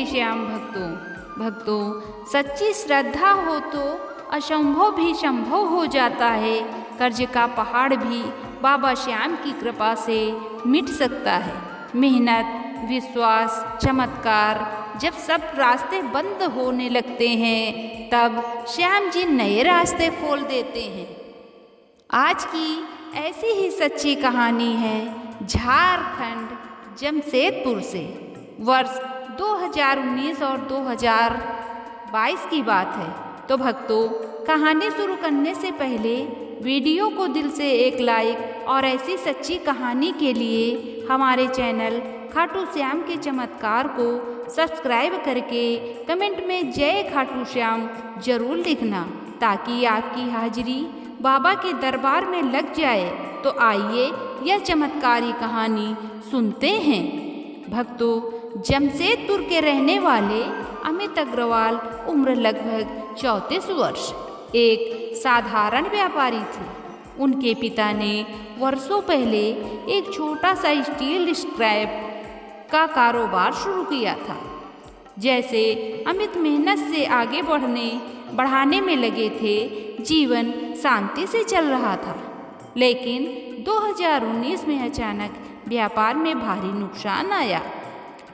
श्याम भक्तों, सच्ची श्रद्धा हो तो असंभव भी संभव हो जाता है। कर्ज का पहाड़ भी बाबा श्याम की कृपा से मिट सकता है। मेहनत, विश्वास, चमत्कार, जब सब रास्ते बंद होने लगते हैं तब श्याम जी नए रास्ते खोल देते हैं। आज की ऐसी ही सच्ची कहानी है झारखंड जमशेदपुर से। वर्ष 2019 और 2022 की बात है। तो भक्तों, कहानी शुरू करने से पहले वीडियो को दिल से एक लाइक और ऐसी सच्ची कहानी के लिए हमारे चैनल खाटू श्याम के चमत्कार को सब्सक्राइब करके कमेंट में जय खाटू श्याम जरूर लिखना, ताकि आपकी हाजिरी बाबा के दरबार में लग जाए। तो आइए यह चमत्कारी कहानी सुनते हैं। भक्तों, जमशेदपुर के रहने वाले अमित अग्रवाल उम्र लगभग 34 वर्ष एक साधारण व्यापारी थे। उनके पिता ने वर्षों पहले एक छोटा सा स्टील स्क्रैप का कारोबार शुरू किया था। जैसे अमित मेहनत से आगे बढ़ाने में लगे थे, जीवन शांति से चल रहा था। लेकिन 2019 में अचानक व्यापार में भारी नुकसान आया।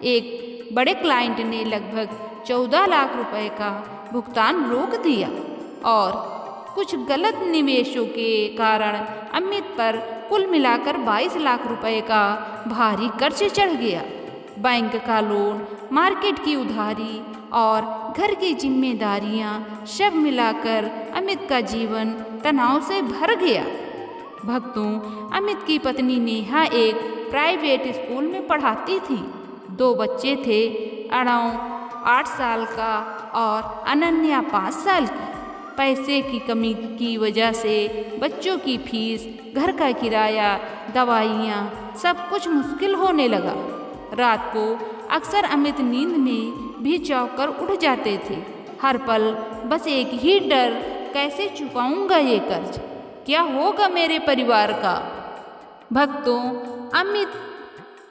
एक बड़े क्लाइंट ने लगभग 14 लाख रुपए का भुगतान रोक दिया और कुछ गलत निवेशों के कारण अमित पर कुल मिलाकर 22 लाख रुपए का भारी कर्ज चढ़ गया। बैंक का लोन, मार्केट की उधारी और घर की जिम्मेदारियां सब मिलाकर अमित का जीवन तनाव से भर गया। भक्तों, अमित की पत्नी नेहा एक प्राइवेट स्कूल में पढ़ाती थी। 2 बच्चे थे, अणव 8 साल का और अनन्या 5 साल की। पैसे की कमी की वजह से बच्चों की फीस, घर का किराया, दवाइयाँ सब कुछ मुश्किल होने लगा। रात को अक्सर अमित नींद में भी चौंक कर उठ जाते थे। हर पल बस एक ही डर, कैसे चुकाऊंगा ये कर्ज, क्या होगा मेरे परिवार का। भक्तों, अमित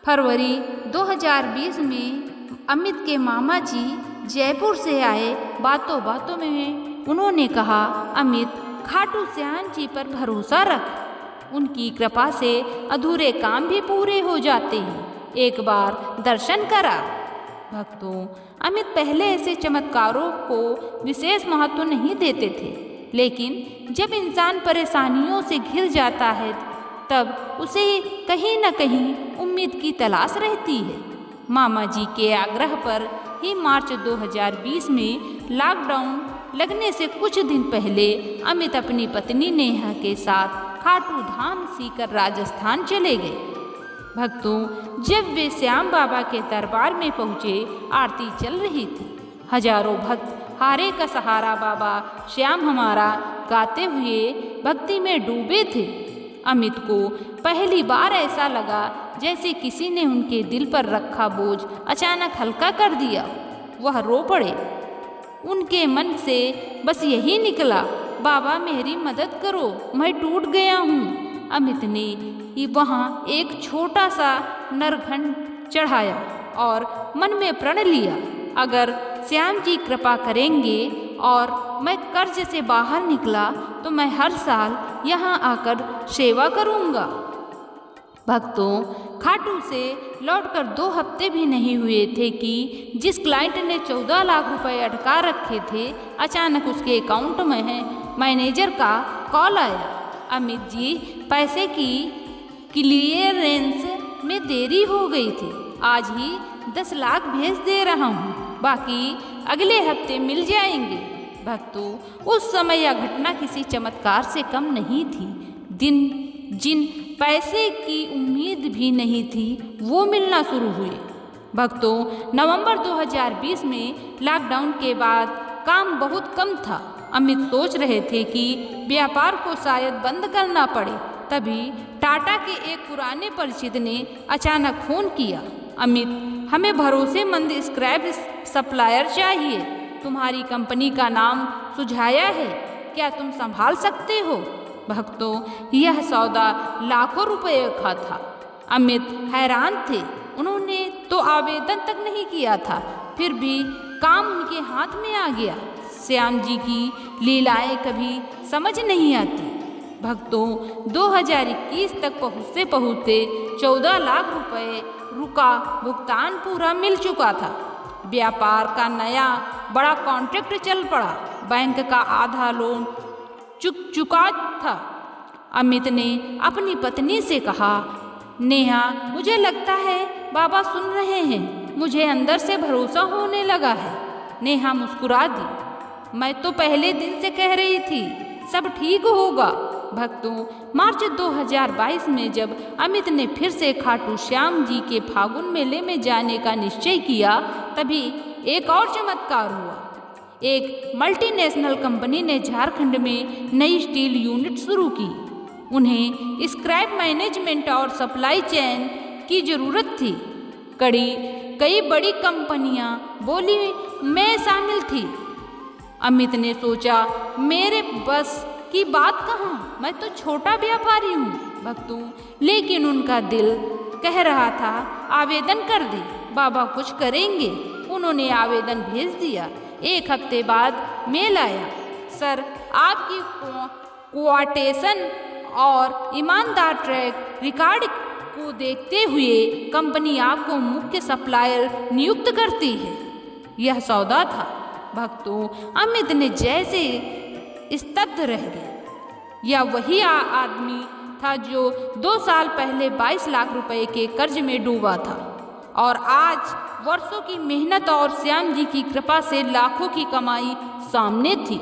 फरवरी 2020 में अमित के मामा जी जयपुर से आए। बातों बातों में उन्होंने कहा, अमित, खाटू श्याम जी पर भरोसा रख, उनकी कृपा से अधूरे काम भी पूरे हो जाते हैं, एक बार दर्शन करा। भक्तों, अमित पहले ऐसे चमत्कारों को विशेष महत्व नहीं देते थे, लेकिन जब इंसान परेशानियों से घिर जाता है तब उसे कहीं न कहीं उम्मीद की तलाश रहती है। मामा जी के आग्रह पर ही मार्च 2020 में लॉकडाउन लगने से कुछ दिन पहले अमित अपनी पत्नी नेहा के साथ खाटू धाम सीकर राजस्थान चले गए। भक्तों, जब वे श्याम बाबा के दरबार में पहुँचे, आरती चल रही थी। हजारों भक्त हारे का सहारा बाबा श्याम हमारा गाते हुए भक्ति में डूबे थे। अमित को पहली बार ऐसा लगा जैसे किसी ने उनके दिल पर रखा बोझ अचानक हल्का कर दिया। वह रो पड़े। उनके मन से बस यही निकला, बाबा मेरी मदद करो, मैं टूट गया हूँ। अमित ने वहाँ एक छोटा सा नरघंट चढ़ाया और मन में प्रण लिया, अगर श्याम जी कृपा करेंगे और मैं कर्ज से बाहर निकला तो मैं हर साल यहाँ आकर सेवा करूँगा। भक्तों, खाटू से लौटकर 2 हफ्ते भी नहीं हुए थे कि जिस क्लाइंट ने 14 लाख रुपए अटका रखे थे, अचानक उसके अकाउंट में मैनेजर का कॉल आया, अमित जी, पैसे की क्लियरेंस में देरी हो गई थी, आज ही 10 लाख भेज दे रहा हूँ, बाकी अगले हफ्ते मिल जाएंगे। भक्तों, उस समय यह घटना किसी चमत्कार से कम नहीं थी। जिन पैसे की उम्मीद भी नहीं थी वो मिलना शुरू हुए। भक्तों, नवंबर 2020 में लॉकडाउन के बाद काम बहुत कम था। अमित सोच रहे थे कि व्यापार को शायद बंद करना पड़े। तभी टाटा के एक पुराने परिचित ने अचानक फ़ोन किया, अमित, हमें भरोसेमंद स्क्रैप सप्लायर चाहिए, तुम्हारी कंपनी का नाम सुझाया है, क्या तुम संभाल सकते हो। भक्तों, यह सौदा लाखों रुपए का था। अमित हैरान थे। उन्होंने तो आवेदन तक नहीं किया था, फिर भी काम उनके हाथ में आ गया। श्याम जी की लीलाएं कभी समझ नहीं आती। भक्तों, 2021 तक पहुँचते पहुँचते 14 लाख रुपए रुका भुगतान पूरा मिल चुका था। व्यापार का नया बड़ा कॉन्ट्रैक्ट चल पड़ा। बैंक का आधा लोन चुका था। अमित ने अपनी पत्नी से कहा, नेहा, मुझे लगता है बाबा सुन रहे हैं। मुझे अंदर से भरोसा होने लगा है। नेहा मुस्कुरा दी। मैं तो पहले दिन से कह रही थी सब ठीक होगा। भक्तों, मार्च 2022 में जब अमित ने फिर से खाटू श्याम जी के फागुन मेले में जाने का निश्चय किया, तभी एक और चमत्कार हुआ। एक मल्टीनेशनल कंपनी ने झारखंड में नई स्टील यूनिट शुरू की। उन्हें स्क्रैप मैनेजमेंट और सप्लाई चेन की जरूरत थी। कई बड़ी कंपनियां बोली में शामिल थी। अमित ने सोचा, मेरे बस की बात कहाँ, मैं तो छोटा व्यापारी हूँ। भक्तों, लेकिन उनका दिल कह रहा था आवेदन कर दे, बाबा कुछ करेंगे। उन्होंने आवेदन भेज दिया। एक हफ्ते बाद मेल आया, सर, आपकी क्वाटेशन और ईमानदार ट्रैक रिकॉर्ड को देखते हुए कंपनी आपको मुख्य सप्लायर नियुक्त करती है। यह सौदा था। भक्तों, अमित ने जैसे स्तब्ध रह गए। यह वही आदमी था जो 2 साल पहले 22 लाख रुपए के कर्ज में डूबा था और आज वर्षों की मेहनत और श्याम जी की कृपा से लाखों की कमाई सामने थी।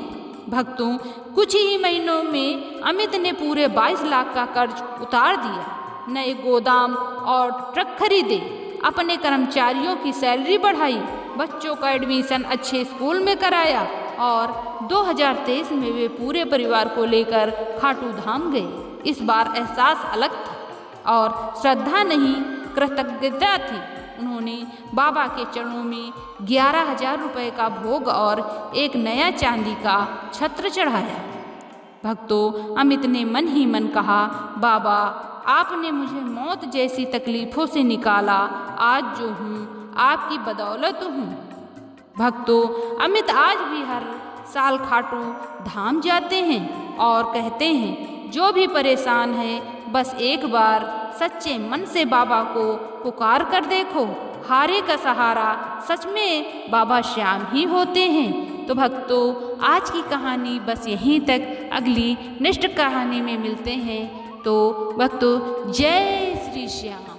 भक्तों, कुछ ही महीनों में अमित ने पूरे 22 लाख का कर्ज उतार दिया। नए गोदाम और ट्रक खरीदे, अपने कर्मचारियों की सैलरी बढ़ाई, बच्चों का एडमिशन अच्छे स्कूल में कराया और 2023 में वे पूरे परिवार को लेकर खाटू धाम गए। इस बार एहसास अलग था और श्रद्धा नहीं, कृतज्ञता थी। उन्होंने बाबा के चरणों में 11,000 रुपये का भोग और एक नया चांदी का छत्र चढ़ाया। भक्तों, अमित ने मन ही मन कहा, बाबा, आपने मुझे मौत जैसी तकलीफ़ों से निकाला। आज जो हूँ आपकी बदौलत हूँ। भक्तों, अमित आज भी हर साल खाटू धाम जाते हैं और कहते हैं, जो भी परेशान है बस एक बार सच्चे मन से बाबा को पुकार कर देखो। हारे का सहारा सच में बाबा श्याम ही होते हैं। तो भक्तों, आज की कहानी बस यहीं तक। अगली नेक्स्ट कहानी में मिलते हैं। तो भक्तों, जय श्री श्याम।